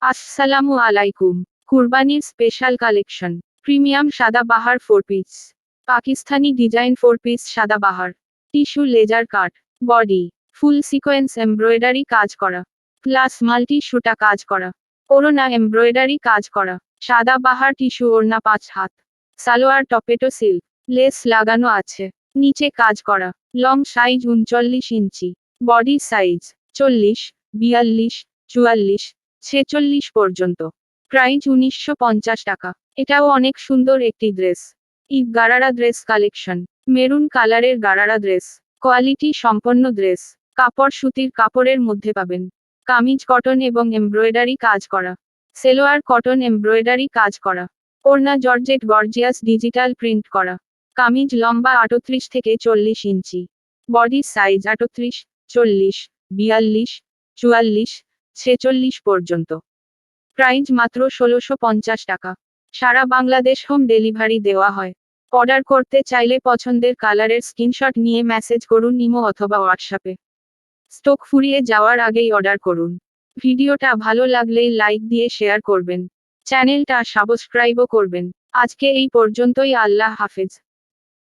আসসালামু আলাইকুম। কুরবানির স্পেশাল কালেকশন। প্রিমিয়াম সাদাবাহার 4 পিস। পাকিস্তানি ডিজাইন 4 পিস সাদাবাহার। Tissue laser cut. Body. Full sequence embroidery কাজ করা। প্লাস মাল্টি সুতা কাজ করা। ওড়না এমব্রয়ডারি কাজ করা। সাদাবাহার টিস্যু ওড়না 5 হাত। সালোয়ার টপেটো সিল্ক। লেস লাগানো আছে। নিচে কাজ করা। Long size 39 inch. Body size 40, 42, 44, 46 পর্যন্ত। প্রাইস 1950 টাকা। এটাও অনেক সুন্দর একটি dress. Eid gharara dress collection. Maroon কালারের গারারা ড্রেস। কোয়ালিটি সম্পন্ন ড্রেস। কাপড় সুতির কাপড়ের মধ্যে পাবেন। কামিজ কটন এবং এমব্রয়ডারি কাজ করা। সেলোয়ার কটন এমব্রয়ডারি কাজ করা। ওড়না জর্জেট গর্জিয়াস ডিজিটাল প্রিন্ট করা। কামিজ লম্বা 38 থেকে 40 ইঞ্চি। বডি সাইজ 38, 40, 42, 44, 46 পর্যন্ত। প্রাইস মাত্র 1650 টাকা। সারা বাংলাদেশ হোম ডেলিভারি দেওয়া হয়। অর্ডার করতে চাইলে পছন্দের কালারের স্ক্রিনশট নিয়ে মেসেজ করুন ইমো অথবা হোয়াটসঅ্যাপে। স্টক ফুরিয়ে যাওয়ার আগেই অর্ডার করুন। ভিডিওটা ভালো লাগলেই লাইক দিয়ে শেয়ার করবেন। চ্যানেলটা সাবস্ক্রাইবও করবেন। আজকে এই পর্যন্তই। আল্লাহ হাফেজ।